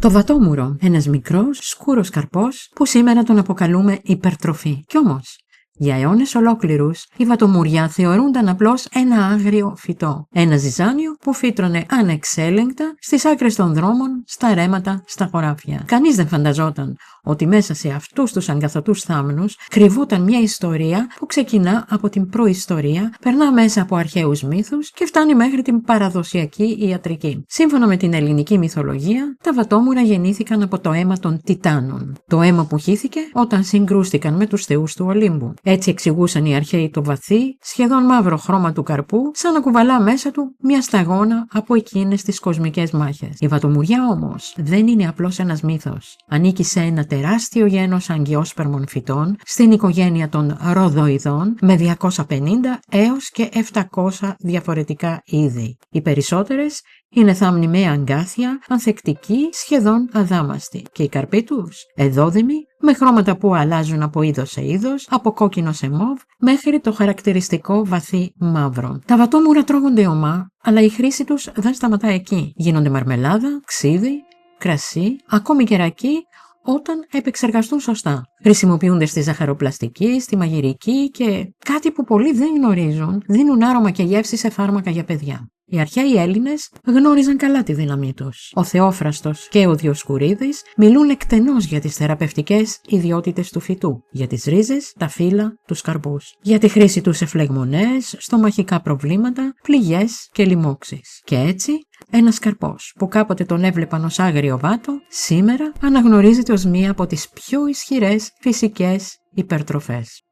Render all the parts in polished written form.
Το βατόμουρο, ένας μικρός, σκούρος καρπός που σήμερα τον αποκαλούμε υπερτροφή. Κι όμως, για αιώνες ολόκληρους, η βατομουριά θεωρούνταν απλώς ένα άγριο φυτό. Ένα ζυζάνιο που φύτρωνε ανεξέλεγκτα στις άκρες των δρόμων, στα ρέματα, στα χωράφια. Κανείς δεν φανταζόταν ότι μέσα σε αυτούς τους αγκαθωτούς θάμνους κρυβόταν μια ιστορία που ξεκινά από την προϊστορία, περνά μέσα από αρχαίους μύθους και φτάνει μέχρι την παραδοσιακή ιατρική. Σύμφωνα με την ελληνική μυθολογία, τα βατόμουρα γεννήθηκαν από το αίμα των Τιτάνων. Το αίμα που χύθηκε όταν συγκρούστηκαν με τους θεούς του Ολύμπου. Έτσι εξηγούσαν οι αρχαίοι το βαθύ, σχεδόν μαύρο χρώμα του καρπού, σαν να κουβαλά μέσα του μια σταγόνα από εκείνες τις κοσμικές μάχες. Η βατομουριά όμως δεν είναι απλώς ένας μύθος. Ανήκει σε ένα τεράστιο γένος αγκιόσπερμων φυτών, στην οικογένεια των ροδοειδών, με 250 έως και 700 διαφορετικά είδη. Οι περισσότερες είναι θάμνοι με αγκάθια, ανθεκτικοί, σχεδόν αδάμαστοι, και οι καρποί τους εδόδυμοι, με χρώματα που αλλάζουν από είδος σε είδος, από κόκκινο σε μοβ, μέχρι το χαρακτηριστικό βαθύ μαύρο. Τα βατόμουρα τρώγονται ομά, αλλά η χρήση τους δεν σταματά εκεί. Γίνονται μαρμελάδα, ξύδι, κρασί, ακόμη και ρακί, όταν επεξεργαστούν σωστά. Χρησιμοποιούνται στη ζαχαροπλαστική, στη μαγειρική και κάτι που πολλοί δεν γνωρίζουν, δίνουν άρωμα και γεύση σε φάρμακα για παιδιά. Οι αρχαίοι Έλληνες γνώριζαν καλά τη δύναμή τους. Ο Θεόφραστος και ο Διοσκουρίδης μιλούν εκτενώς για τις θεραπευτικές ιδιότητες του φυτού, για τις ρίζες, τα φύλλα, τους καρπούς, για τη χρήση τους σε φλεγμονές, στομαχικά προβλήματα, πληγές και λοιμώξεις. Και έτσι, ένας καρπός που κάποτε τον έβλεπαν ως άγριο βάτο, σήμερα αναγνωρίζεται ως μία από τις πιο ισχυρές φυσικές υπερτροφές.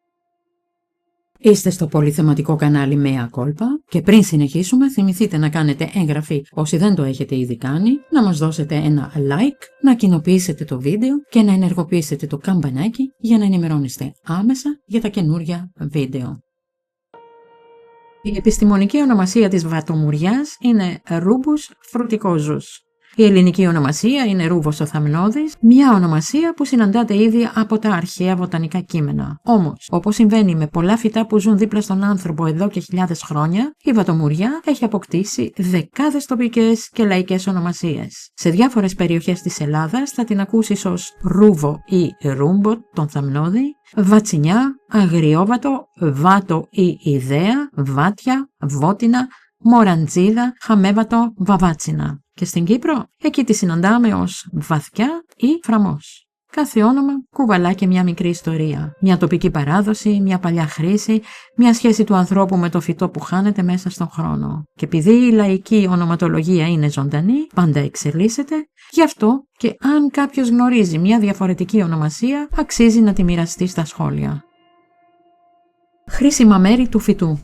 Είστε στο πολυθεματικό κανάλι Mea Culpa και πριν συνεχίσουμε θυμηθείτε να κάνετε εγγραφή όσοι δεν το έχετε ήδη κάνει, να μας δώσετε ένα like, να κοινοποιήσετε το βίντεο και να ενεργοποιήσετε το καμπανάκι για να ενημερώνεστε άμεσα για τα καινούργια βίντεο. Η επιστημονική ονομασία της βατομουριάς είναι Rubus fruticosus. Η ελληνική ονομασία είναι Ρούβος ο Θαμνώδης, μια ονομασία που συναντάται ήδη από τα αρχαία βοτανικά κείμενα. Όμως, όπως συμβαίνει με πολλά φυτά που ζουν δίπλα στον άνθρωπο εδώ και χιλιάδες χρόνια, η βατομουριά έχει αποκτήσει δεκάδες τοπικές και λαϊκές ονομασίες. Σε διάφορες περιοχές της Ελλάδας θα την ακούσεις ως Ρούβο ή Ρούμπο τον Θαμνώδη, Βατσινιά, Αγριόβατο, Βάτο ή Ιδέα, Βάτια, Βότινα, Μοραντζίδα, Χαμέβατο, Βαβάτσινα. Και στην Κύπρο, εκεί τη συναντάμε ως Βαθιά ή Φραμός. Κάθε όνομα κουβαλά και μια μικρή ιστορία. Μια τοπική παράδοση, μια παλιά χρήση, μια σχέση του ανθρώπου με το φυτό που χάνεται μέσα στον χρόνο. Και επειδή η λαϊκή ονοματολογία είναι ζωντανή, πάντα εξελίσσεται, γι' αυτό και αν κάποιος γνωρίζει μια διαφορετική ονομασία, αξίζει να τη μοιραστεί στα σχόλια. Χρήσιμα μέρη του φυτού.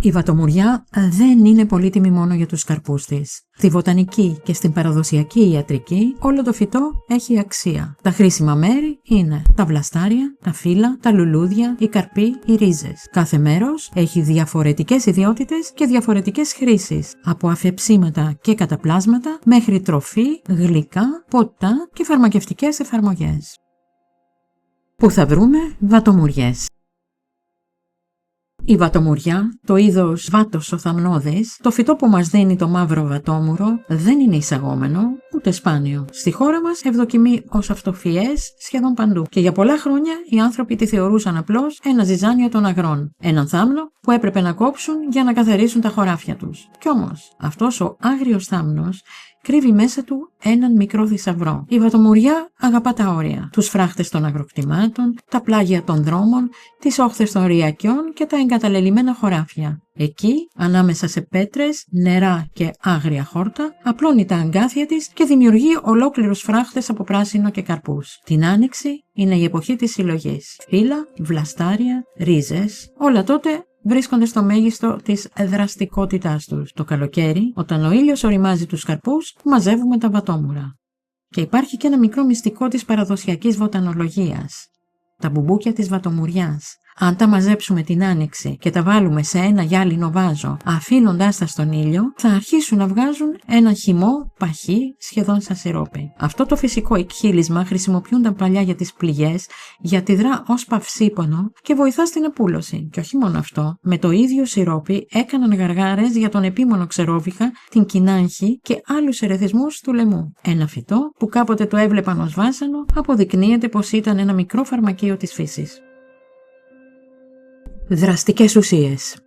Η βατομουριά δεν είναι πολύτιμη μόνο για τους καρπούς της. Στη βοτανική και στην παραδοσιακή ιατρική όλο το φυτό έχει αξία. Τα χρήσιμα μέρη είναι τα βλαστάρια, τα φύλλα, τα λουλούδια, οι καρποί, οι ρίζες. Κάθε μέρος έχει διαφορετικές ιδιότητες και διαφορετικές χρήσεις, από αφεψίματα και καταπλάσματα μέχρι τροφή, γλυκά, ποτά και φαρμακευτικές εφαρμογές. Πού θα βρούμε βατομουριές? Η βατομουριά, το είδος βάτος ο Θαμνώδης, το φυτό που μας δίνει το μαύρο βατόμουρο, δεν είναι εισαγόμενο ούτε σπάνιο. Στη χώρα μας ευδοκιμεί ως αυτοφυές σχεδόν παντού και για πολλά χρόνια οι άνθρωποι τη θεωρούσαν απλώς ένα ζυζάνιο των αγρών. Έναν θάμνο που έπρεπε να κόψουν για να καθαρίσουν τα χωράφια τους. Κι όμως αυτός ο άγριος θάμνος κρύβει μέσα του έναν μικρό θησαυρό. Η βατομουριά αγαπά τα όρια, τους φράχτες των αγροκτημάτων, τα πλάγια των δρόμων, τις όχθες των ρυακιών και τα εγκαταλελειμμένα χωράφια. Εκεί, ανάμεσα σε πέτρες, νερά και άγρια χόρτα, απλώνει τα αγκάθια της και δημιουργεί ολόκληρους φράχτες από πράσινο και καρπούς. Την άνοιξη είναι η εποχή της συλλογής. Φύλλα, βλαστάρια, ρίζες, όλα τότε βρίσκονται στο μέγιστο της δραστικότητάς τους. Το καλοκαίρι, όταν ο ήλιος οριμάζει τους καρπούς, μαζεύουμε τα βατόμουρα. Και υπάρχει και ένα μικρό μυστικό της παραδοσιακής βοτανολογίας. Τα μπουμπούκια της βατομουριάς. Αν τα μαζέψουμε την άνοιξη και τα βάλουμε σε ένα γυάλινο βάζο, αφήνοντάς τα στον ήλιο, θα αρχίσουν να βγάζουν ένα χυμό παχύ σχεδόν σαν σιρόπι. Αυτό το φυσικό εκχύλισμα χρησιμοποιούνταν παλιά για τις πληγές, γιατί δρά ως παυσίπονο και βοηθά στην επούλωση. Και όχι μόνο αυτό, με το ίδιο σιρόπι έκαναν γαργάρες για τον επίμονο ξερόβιχα, την κοινάγχη και άλλους ερεθισμούς του λαιμού. Ένα φυτό που κάποτε το έβλεπαν ως βάσανο, αποδεικνύεται πως ήταν ένα μικρό φαρμακείο της φύσης. Δραστικές ουσίες.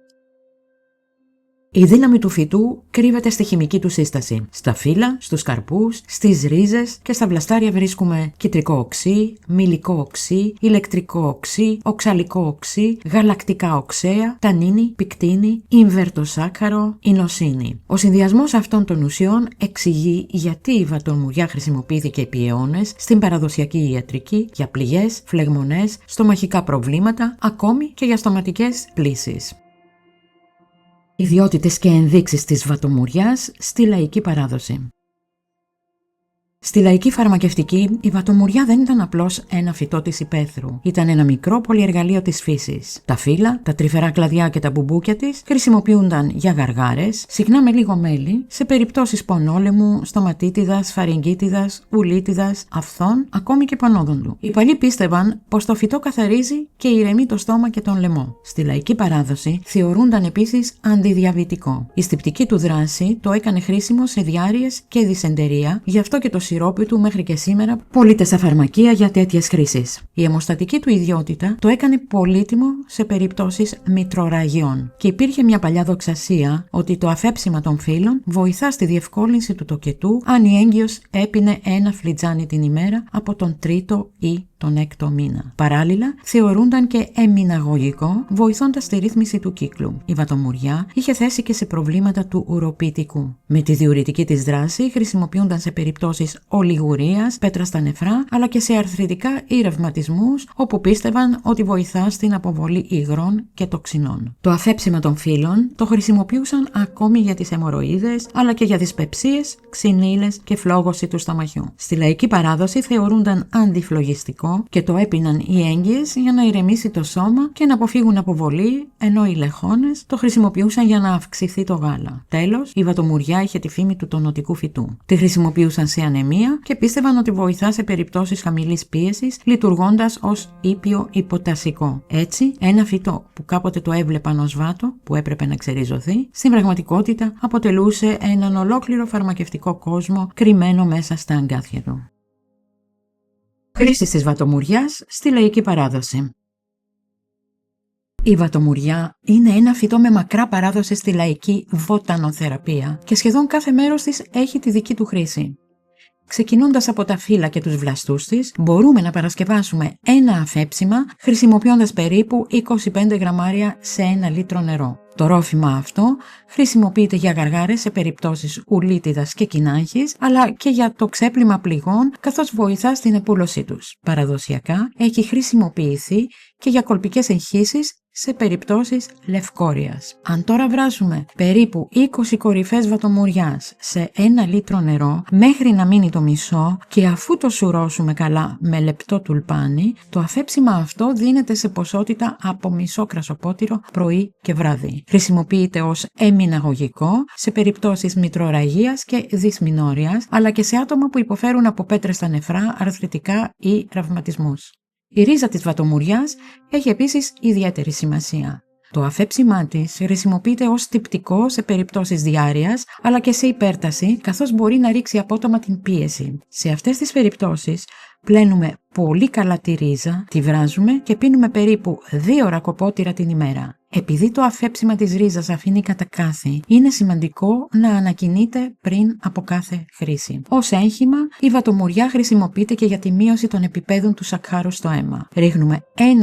Η δύναμη του φυτού κρύβεται στη χημική του σύσταση. Στα φύλλα, στους καρπούς, στις ρίζες και στα βλαστάρια βρίσκουμε κιτρικό οξύ, μυλικό οξύ, ηλεκτρικό οξύ, οξαλικό οξύ, γαλακτικά οξέα, τανίνη, πικτίνη, ιμβερτοσάκχαρο, ινοσίνη. Ο συνδυασμός αυτών των ουσιών εξηγεί γιατί η βατομουριά χρησιμοποιήθηκε επί αιώνες στην παραδοσιακή ιατρική για πληγές, φλεγμονές, στομαχικά προβλήματα, ακόμη και για στοματικές πλύσεις. Ιδιότητες και ενδείξεις της βατομουριάς στη λαϊκή παράδοση. Στη λαϊκή φαρμακευτική, η βατομουριά δεν ήταν απλώς ένα φυτό της υπαίθρου. Ήταν ένα μικρό πολυεργαλείο της φύσης. Τα φύλλα, τα τρυφερά κλαδιά και τα μπουμπούκια της χρησιμοποιούνταν για γαργάρες, συχνά με λίγο μέλι, σε περιπτώσεις πονόλεμου, στοματίτιδας, φαρυγγίτιδας, ουλίτιδας, αφθών, ακόμη και πονόδοντου. Οι παλιοί πίστευαν πως το φυτό καθαρίζει και ηρεμεί το στόμα και τον λαιμό. Στη λαϊκή παράδοση θεωρούνταν επίσης αντιδιαβητικό. Η στυπτική του δράση το έκανε χρήσιμο σε διάρειες και δυσεντερία, γι' αυτό και το σιρόπι του μέχρι και σήμερα πωλείται στα φαρμακεία για τέτοιες χρήσεις. Η αιμοστατική του ιδιότητα το έκανε πολύτιμο σε περιπτώσεις μητροραγιών. Και υπήρχε μια παλιά δοξασία ότι το αφέψιμα των φύλων βοηθά στη διευκόλυνση του τοκετού αν η έγκυος έπινε ένα φλιτζάνι την ημέρα από τον τρίτο ή τον έκτο μήνα. Παράλληλα, θεωρούνταν και εμμηναγωγικό, βοηθώντας στη ρύθμιση του κύκλου. Η βατομουριά είχε θέση και σε προβλήματα του ουροποιητικού. Με τη διουρητική της δράση χρησιμοποιούνταν σε περιπτώσεις ολιγουρίας, πέτρα στα νεφρά, αλλά και σε αρθριτικά ή ρευματισμούς, όπου πίστευαν ότι βοηθά στην αποβολή υγρών και τοξινών. Το αφέψιμα των φύλων το χρησιμοποιούσαν ακόμη για τις αιμορροίδες, αλλά και για δυσπεψίες, ξυνήλες και φλόγωση του στομαχιού. Στη λαϊκή παράδοση θεωρούνταν αντιφλογιστικό και το έπιναν οι έγκυες για να ηρεμήσει το σώμα και να αποφύγουν αποβολή, ενώ οι λεχόνες το χρησιμοποιούσαν για να αυξηθεί το γάλα. Τέλος, η βατομουριά είχε τη φήμη του τονωτικού φυτού. Τη χρησιμοποιούσαν σε ανεμία και πίστευαν ότι βοηθά σε περιπτώσεις χαμηλής πίεσης, λειτουργώντας ως ήπιο υποτασικό. Έτσι, ένα φυτό που κάποτε το έβλεπαν ως βάτο, που έπρεπε να ξεριζωθεί, στην πραγματικότητα αποτελούσε έναν ολόκληρο φαρμακευτικό κόσμο κρυμμένο μέσα στα αγκάθια του. Χρήση της βατομουριάς στη λαϊκή παράδοση. Η βατομουριά είναι ένα φυτό με μακρά παράδοση στη λαϊκή βοτανοθεραπεία και σχεδόν κάθε μέρος της έχει τη δική του χρήση. Ξεκινώντας από τα φύλλα και τους βλαστούς της, μπορούμε να παρασκευάσουμε ένα αφέψιμα χρησιμοποιώντας περίπου 25 γραμμάρια σε 1 λίτρο νερό. Το ρόφημα αυτό χρησιμοποιείται για γαργάρες σε περιπτώσεις ουλίτιδας και κοινάγχης, αλλά και για το ξέπλυμα πληγών, καθώς βοηθά στην επούλωσή τους. Παραδοσιακά έχει χρησιμοποιηθεί και για κολπικές εγχύσεις σε περιπτώσεις λευκόριας. Αν τώρα βράσουμε περίπου 20 κορυφές βατομουριάς σε 1 λίτρο νερό μέχρι να μείνει το μισό και αφού το σουρώσουμε καλά με λεπτό τουλπάνι, το αφέψιμα αυτό δίνεται σε ποσότητα από μισό κρασοπότηρο πρωί και βράδυ. Χρησιμοποιείται ως εμμηναγωγικό σε περιπτώσεις μητροραγίας και δυσμηνόριας, αλλά και σε άτομα που υποφέρουν από πέτρες στα νεφρά, αρθριτικά ή τραυματισμούς. Η ρίζα της βατομουριάς έχει επίσης ιδιαίτερη σημασία. Το αφέψιμά της χρησιμοποιείται ως τυπτικό σε περιπτώσεις διάρειας, αλλά και σε υπέρταση, καθώς μπορεί να ρίξει απότομα την πίεση. Σε αυτές τις περιπτώσεις πλένουμε πολύ καλά τη ρίζα, τη βράζουμε και πίνουμε περίπου 2 ρακοπότηρα την ημέρα. Επειδή το αφέψιμα της ρίζας αφήνει κατακάθι, είναι σημαντικό να ανακοινείται πριν από κάθε χρήση. Ως έγχυμα, η βατομουριά χρησιμοποιείται και για τη μείωση των επιπέδων του σακχάρου στο αίμα. Ρίχνουμε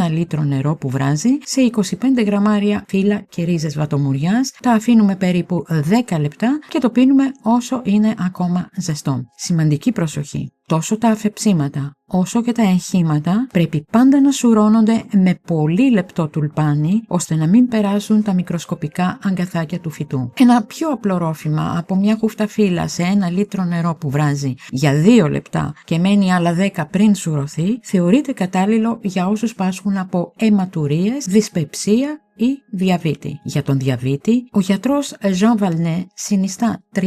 1 λίτρο νερό που βράζει σε 25 γραμμάρια φύλλα και ρίζες βατομουριάς, τα αφήνουμε περίπου 10 λεπτά και το πίνουμε όσο είναι ακόμα ζεστό. Σημαντική προσοχή. Τόσο τα αφεψίματα όσο και τα εγχήματα πρέπει πάντα να σουρώνονται με πολύ λεπτό τουλπάνι, ώστε να μην περάσουν τα μικροσκοπικά αγκαθάκια του φυτού. Ένα πιο απλό ρόφημα από μια χουφταφύλλα σε 1 λίτρο νερό που βράζει για 2 λεπτά και μένει άλλα 10 πριν σουρωθεί, θεωρείται κατάλληλο για όσους πάσχουν από αιματουρίες, δυσπεψία ή διαβήτη. Για τον διαβήτη, ο γιατρός Jean Valnet συνιστά 30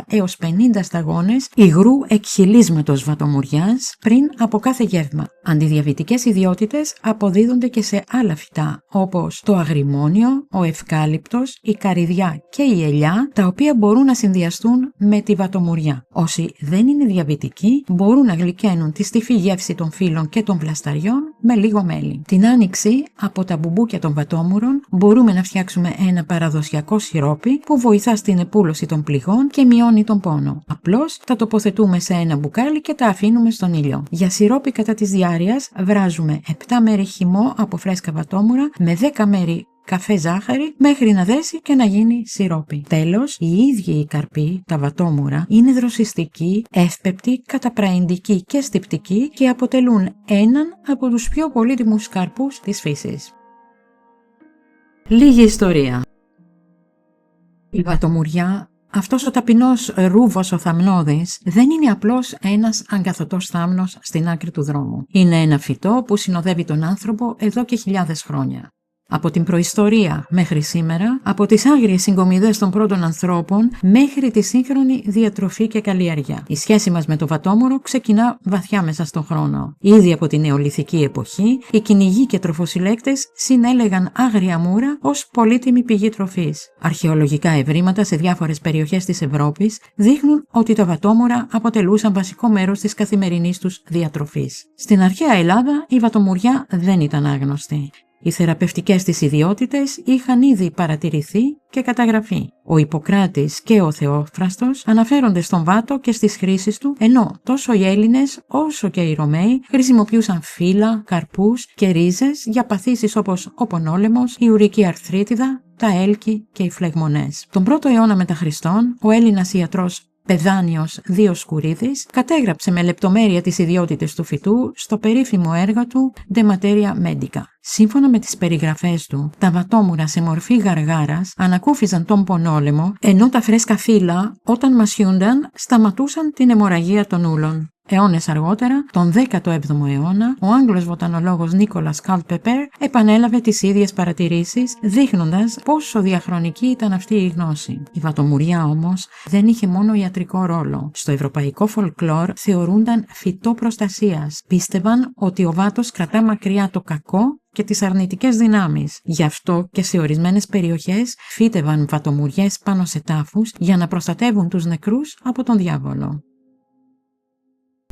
έως 50 σταγόνες υγρού εκχυλίσματος βατομουριάς πριν από κάθε γεύμα. Αντιδιαβητικές ιδιότητες αποδίδονται και σε άλλα φυτά, όπως το αγριμόνιο, ο ευκάλυπτος, η καρυδιά και η ελιά, τα οποία μπορούν να συνδυαστούν με τη βατομουριά. Όσοι δεν είναι διαβητικοί μπορούν να γλυκαίνουν τη στιφή γεύση των φύλλων και των βλασταριών με λίγο μέλι. Την άνοιξη, από τα μπουμπούκια των βατόμουρων, μπορούμε να φτιάξουμε ένα παραδοσιακό σιρόπι που βοηθά στην επούλωση των πληγών και μειώνει τον πόνο. Απλώς τα τοποθετούμε σε ένα μπουκάλι και τα αφήνουμε στον ήλιο. Για σιρόπι κατά της διάρειας βράζουμε 7 μέρη χυμό από φρέσκα βατόμουρα με 10 μέρη καφέ ζάχαρη μέχρι να δέσει και να γίνει σιρόπι. Τέλος, οι ίδιοι οι καρποί, τα βατόμουρα, είναι δροσιστικοί, εύπεπτοι, καταπραϊντικοί και στιπτικοί και αποτελούν έναν από τους πιο πολύτιμους καρπούς της φύσης. Λίγη ιστορία. Η βατομουριά, αυτός ο ταπεινός ρούβος ο θαμνώδης, δεν είναι απλώς ένας αγκαθωτός θάμνος στην άκρη του δρόμου. Είναι ένα φυτό που συνοδεύει τον άνθρωπο εδώ και χιλιάδες χρόνια. Από την προϊστορία μέχρι σήμερα, από τις άγριες συγκομιδές των πρώτων ανθρώπων μέχρι τη σύγχρονη διατροφή και καλλιέργεια. Η σχέση μας με το βατόμουρο ξεκινά βαθιά μέσα στον χρόνο. Ήδη από την νεολιθική εποχή, οι κυνηγοί και τροφοσυλλέκτες συνέλεγαν άγρια μούρα ως πολύτιμη πηγή τροφής. Αρχαιολογικά ευρήματα σε διάφορες περιοχές της Ευρώπης δείχνουν ότι τα βατόμουρα αποτελούσαν βασικό μέρος της καθημερινής τους διατροφής. Στην αρχαία Ελλάδα η βατομουριά δεν ήταν άγνωστη. Οι θεραπευτικές της ιδιότητες είχαν ήδη παρατηρηθεί και καταγραφεί. Ο Ιπποκράτης και ο Θεόφραστος αναφέρονται στον βάτο και στις χρήσεις του, ενώ τόσο οι Έλληνες όσο και οι Ρωμαίοι χρησιμοποιούσαν φύλλα, καρπούς και ρίζες για παθήσεις όπως ο πονόλαιμος, η ουρική αρθρίτιδα, τα έλκη και οι φλεγμονές. Τον 1ο αιώνα μετά Χριστόν, ο Έλληνας ιατρός Παιδάνιος Διοσκουρίδης κατέγραψε με λεπτομέρεια τις ιδιότητες του φυτού στο περίφημο έργο του De Materia Medica. Σύμφωνα με τις περιγραφές του, τα βατόμουρα σε μορφή γαργάρας ανακούφιζαν τον πονόλαιμο, ενώ τα φρέσκα φύλλα όταν μασιούνταν σταματούσαν την αιμορραγία των ούλων. Αιώνες αργότερα, τον 17ο αιώνα, ο Άγγλος βοτανολόγος Νίκολας Καλτπεπέρ επανέλαβε τις ίδιες παρατηρήσεις, δείχνοντας πόσο διαχρονική ήταν αυτή η γνώση. Η βατομουριά όμως δεν είχε μόνο ιατρικό ρόλο. Στο ευρωπαϊκό φολκλόρ θεωρούνταν φυτό προστασίας. Πίστευαν ότι ο βάτος κρατά μακριά το κακό και τις αρνητικές δυνάμεις. Γι' αυτό και σε ορισμένες περιοχές φύτευαν βατομουριές πάνω σε τάφους για να προστατεύουν τους νεκρούς από τον διάβολο.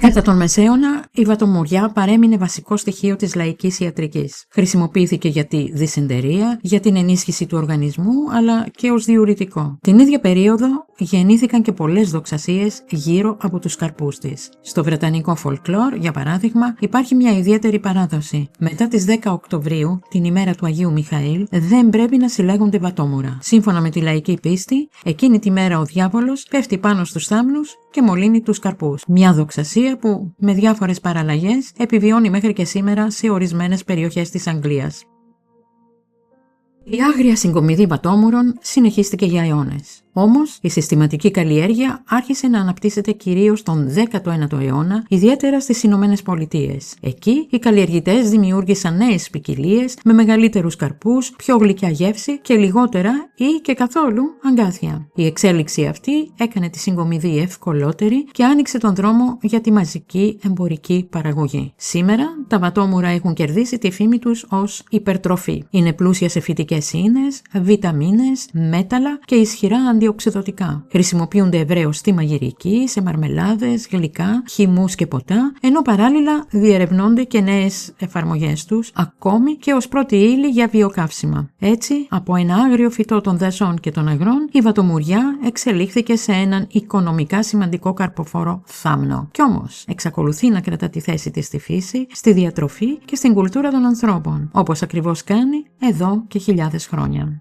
Κατά τον Μεσαίωνα, η βατομουριά παρέμεινε βασικό στοιχείο της λαϊκής ιατρικής. Χρησιμοποιήθηκε για τη δυσεντερία, για την ενίσχυση του οργανισμού, αλλά και ως διουρητικό. Την ίδια περίοδο γεννήθηκαν και πολλές δοξασίες γύρω από τους καρπούς της. Στο βρετανικό φολκλόρ, για παράδειγμα, υπάρχει μια ιδιαίτερη παράδοση. Μετά τις 10 Οκτωβρίου, την ημέρα του Αγίου Μιχαήλ, δεν πρέπει να συλλέγονται βατόμουρα. Σύμφωνα με τη λαϊκή πίστη, εκείνη τη μέρα ο διάβολος πέφτει πάνω στους θάμνους και μολύνει τους καρπούς. Μια δοξασία που με διάφορες παραλλαγές επιβιώνει μέχρι και σήμερα σε ορισμένες περιοχές της Αγγλίας. Η άγρια συγκομιδή βατόμουρων συνεχίστηκε για αιώνες. Όμως, η συστηματική καλλιέργεια άρχισε να αναπτύσσεται κυρίως τον 19ο αιώνα, ιδιαίτερα στις Ηνωμένες Πολιτείες. Εκεί, οι καλλιεργητές δημιούργησαν νέες ποικιλίες με μεγαλύτερους καρπούς, πιο γλυκιά γεύση και λιγότερα ή και καθόλου αγκάθια. Η εξέλιξη αυτή έκανε τη συγκομιδή ευκολότερη και άνοιξε τον δρόμο για τη μαζική εμπορική παραγωγή. Σήμερα, τα βατόμουρα έχουν κερδίσει τη φήμη τους ως υπερτροφή. Είναι πλούσια σε φυτικές ίνες, βιταμίνες, μέταλλα και ισχυρά αντιοξειδωτικά. Χρησιμοποιούνται ευρέως στη μαγειρική, σε μαρμελάδες, γλυκά, χυμούς και ποτά, ενώ παράλληλα διερευνώνται και νέες εφαρμογές τους, ακόμη και ως πρώτη ύλη για βιοκαύσιμα. Έτσι, από ένα άγριο φυτό των δασών και των αγρών, η βατομουριά εξελίχθηκε σε έναν οικονομικά σημαντικό καρποφόρο θάμνο. Κι όμως, εξακολουθεί να κρατά τη θέση της στη φύση, στη διατροφή και στην κουλτούρα των ανθρώπων, όπως ακριβώς κάνει εδώ και χιλιάδες χρόνια.